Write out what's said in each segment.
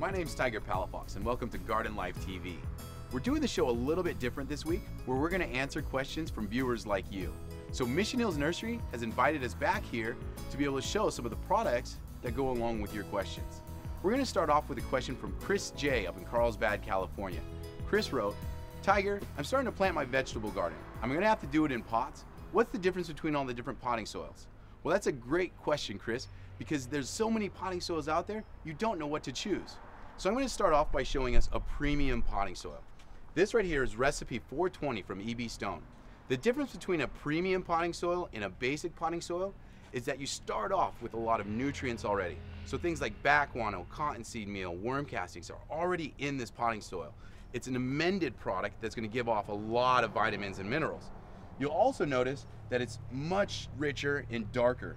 My name's Tiger Palafox and welcome to Garden Life TV. We're doing the show a little bit different this week where we're going to answer questions from viewers like you. So Mission Hills Nursery has invited us back here to be able to show some of the products that go along with your questions. We're going to start off with a question from Chris J. up in Carlsbad, California. Chris wrote, Tiger, I'm starting to plant my vegetable garden. I'm going to have to do it in pots. What's the difference between all the different potting soils? Well, that's a great question, Chris, because there's so many potting soils out there, you don't know what to choose. So I'm going to start off by showing us a premium potting soil. This right here is recipe 420 from E.B. Stone. The difference between a premium potting soil and a basic potting soil is that you start off with a lot of nutrients already. So things like backguano, cottonseed meal, worm castings are already in this potting soil. It's an amended product that's going to give off a lot of vitamins and minerals. You'll also notice that it's much richer and darker.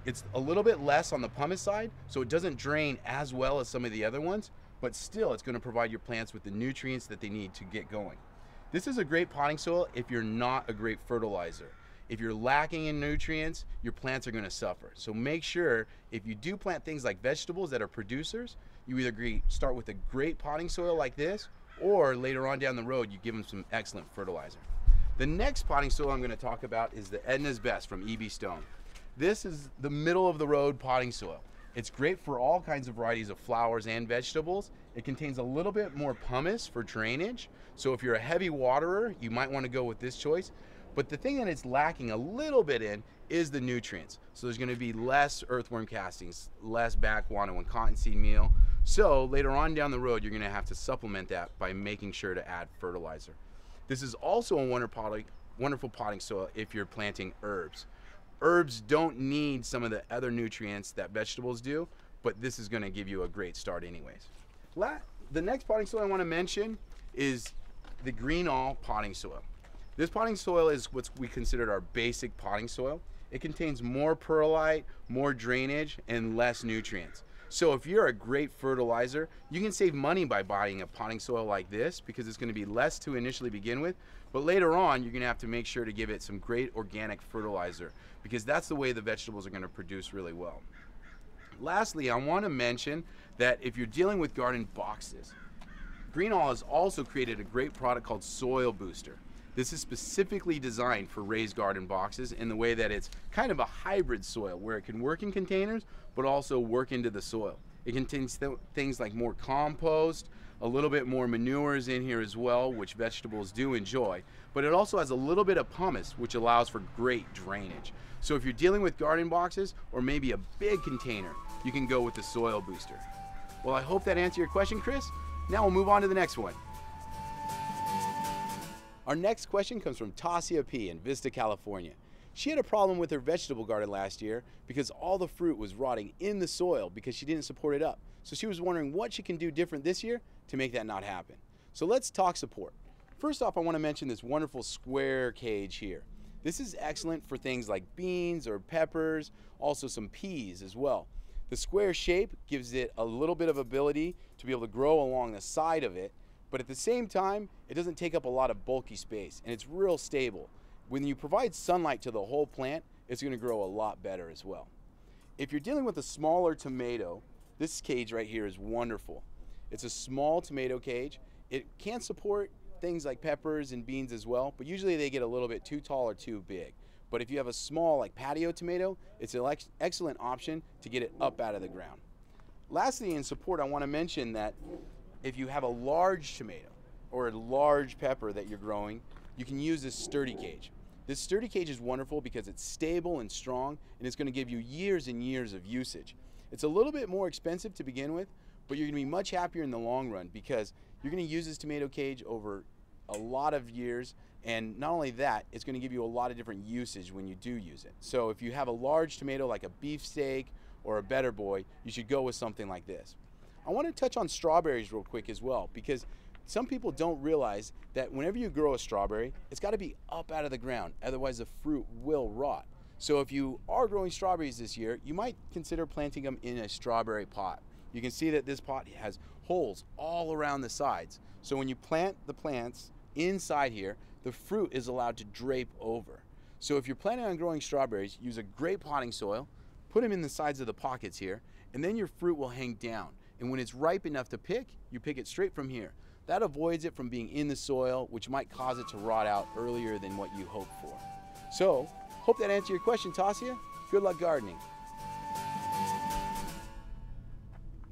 It's a little bit less on the pumice side, so it doesn't drain as well as some of the other ones, but still it's going to provide your plants with the nutrients that they need to get going. This is a great potting soil if you're not a great fertilizer. If you're lacking in nutrients, your plants are going to suffer. So make sure if you do plant things like vegetables that are producers, you either start with a great potting soil like this, or later on down the road you give them some excellent fertilizer. The next potting soil I'm going to talk about is the Edna's Best from E.B. Stone. This is the middle of the road potting soil. It's great for all kinds of varieties of flowers and vegetables. It contains a little bit more pumice for drainage. So if you're a heavy waterer, you might want to go with this choice. But the thing that it's lacking a little bit in is the nutrients. So there's going to be less earthworm castings, less backguano and cottonseed meal. So later on down the road, you're going to have to supplement that by making sure to add fertilizer. This is also a wonderful potting soil if you're planting herbs. Herbs don't need some of the other nutrients that vegetables do, but this is going to give you a great start anyways. The next potting soil I want to mention is the Green All potting soil. This potting soil is what we consider our basic potting soil. It contains more perlite, more drainage, and less nutrients. So if you're a great fertilizer, you can save money by buying a potting soil like this because it's going to be less to initially begin with, but later on you're going to have to make sure to give it some great organic fertilizer because that's the way the vegetables are going to produce really well. Lastly, I want to mention that if you're dealing with garden boxes, Green All has also created a great product called Soil Booster. This is specifically designed for raised garden boxes in the way that it's kind of a hybrid soil where it can work in containers but also work into the soil. It contains things like more compost, a little bit more manures in here as well, which vegetables do enjoy, but it also has a little bit of pumice, which allows for great drainage. So if you're dealing with garden boxes or maybe a big container, you can go with the Soil Booster. Well, I hope that answered your question, Chris. Now we'll move on to the next one. Our next question comes from Tasia P. in Vista, California. She had a problem with her vegetable garden last year because all the fruit was rotting in the soil because she didn't support it up. So she was wondering what she can do different this year to make that not happen. So let's talk support. First off, I want to mention this wonderful square cage here. This is excellent for things like beans or peppers, also some peas as well. The square shape gives it a little bit of ability to be able to grow along the side of it, but at the same time, it doesn't take up a lot of bulky space and it's real stable. When you provide sunlight to the whole plant, it's going to grow a lot better as well. If you're dealing with a smaller tomato, this cage right here is wonderful. It's a small tomato cage. It can support things like peppers and beans as well, but usually they get a little bit too tall or too big. But if you have a small like patio tomato, it's an excellent option to get it up out of the ground. Lastly, in support, I want to mention that if you have a large tomato or a large pepper that you're growing, you can use this sturdy cage. This sturdy cage is wonderful because it's stable and strong and it's going to give you years and years of usage. It's a little bit more expensive to begin with, but you're going to be much happier in the long run because you're going to use this tomato cage over a lot of years, and not only that, it's going to give you a lot of different usage when you do use it. So if you have a large tomato like a beefsteak or a Better Boy, you should go with something like this. I want to touch on strawberries real quick as well because some people don't realize that whenever you grow a strawberry, it's got to be up out of the ground, otherwise the fruit will rot. So if you are growing strawberries this year, you might consider planting them in a strawberry pot. You can see that this pot has holes all around the sides. So when you plant the plants inside here, the fruit is allowed to drape over. So if you're planning on growing strawberries, use a great potting soil, put them in the sides of the pockets here, and then your fruit will hang down. and when it's ripe enough to pick, you pick it straight from here. That avoids it from being in the soil, which might cause it to rot out earlier than what you hoped for. So, hope that answered your question, Tasia. Good luck gardening.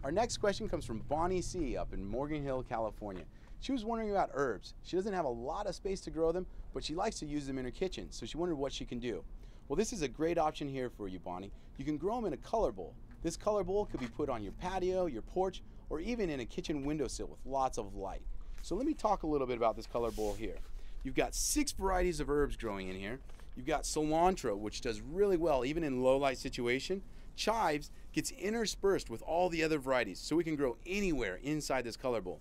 Our next question comes from Bonnie C. up in Morgan Hill, California. She was wondering about herbs. She doesn't have a lot of space to grow them, but she likes to use them in her kitchen, so she wondered what she can do. Well, this is a great option here for you, Bonnie. You can grow them in a color bowl. This color bowl could be put on your patio, your porch, or even in a kitchen windowsill with lots of light. So let me talk a little bit about this color bowl here. You've got 6 varieties of herbs growing in here. You've got cilantro, which does really well even in low light situation. Chives gets interspersed with all the other varieties, so we can grow anywhere inside this color bowl.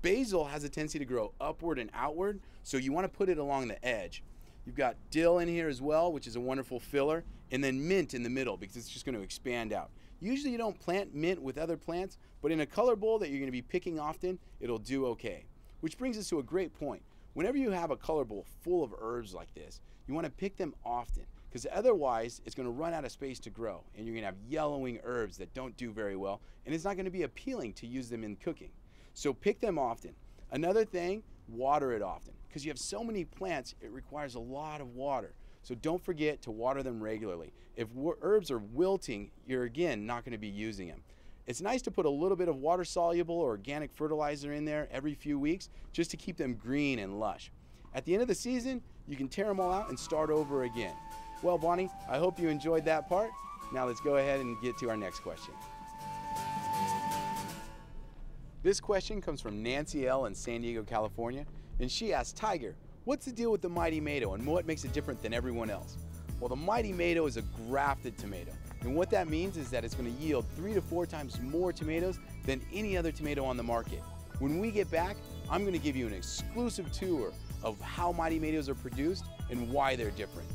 Basil has a tendency to grow upward and outward, so you want to put it along the edge. You've got dill in here as well, which is a wonderful filler, and then mint in the middle because it's just going to expand out. Usually you don't plant mint with other plants, but in a color bowl that you're going to be picking often, it'll do okay. Which brings us to a great point. Whenever you have a color bowl full of herbs like this, you want to pick them often, because otherwise it's going to run out of space to grow, and you're going to have yellowing herbs that don't do very well, and it's not going to be appealing to use them in cooking. So pick them often. Another thing, water it often, because you have so many plants, it requires a lot of water. So don't forget to water them regularly. If herbs are wilting, you're again not going to be using them. It's nice to put a little bit of water-soluble or organic fertilizer in there every few weeks just to keep them green and lush. At the end of the season, you can tear them all out and start over again. Well, Bonnie, I hope you enjoyed that part. Now let's go ahead and get to our next question. This question comes from Nancy L. in San Diego, California, and she asked, Tiger, what's the deal with the Mighty Mato and what makes it different than everyone else? Well, the Mighty Mato is a grafted tomato, and what that means is that it's going to yield 3 to 4 times more tomatoes than any other tomato on the market. When we get back, I'm going to give you an exclusive tour of how Mighty Matos are produced and why they're different.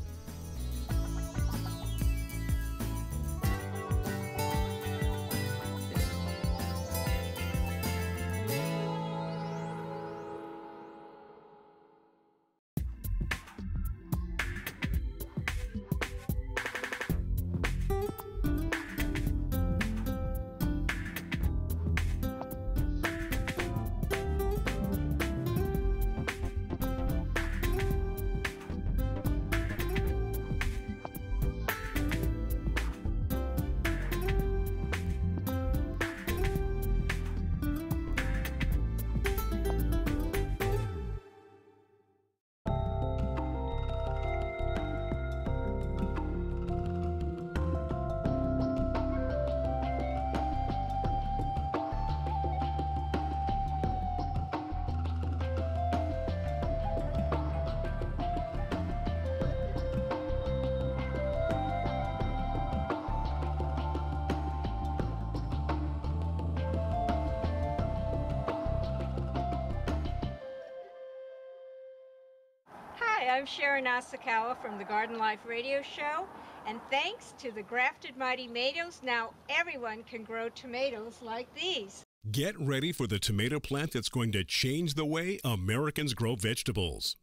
Hi, I'm Sharon Asakawa from the Garden Life Radio Show, and thanks to the grafted Mighty Matos, now everyone can grow tomatoes like these. Get ready for the tomato plant that's going to change the way Americans grow vegetables.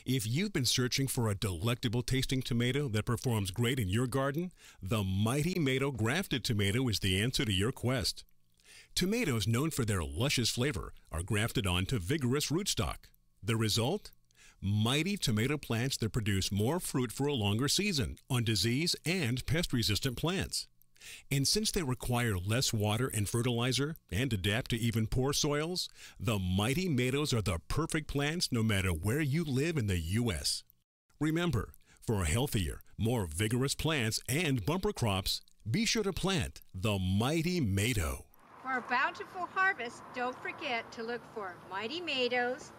If you've been searching for a delectable tasting tomato that performs great in your garden, the Mighty Mato grafted tomato is the answer to your quest. Tomatoes known for their luscious flavor are grafted onto vigorous rootstock. The result? Mighty tomato plants that produce more fruit for a longer season on disease and pest-resistant plants. And since they require less water and fertilizer and adapt to even poor soils, the Mighty Matos are the perfect plants no matter where you live in the U.S. Remember, for healthier, more vigorous plants and bumper crops, be sure to plant the Mighty Mato. For a bountiful harvest, don't forget to look for Mighty Matos,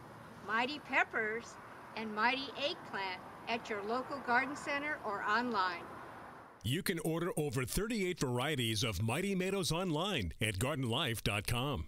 Mighty Peppers, and Mighty Eggplant at your local garden center or online. You can order over 38 varieties of Mighty Matos online at gardenlife.com.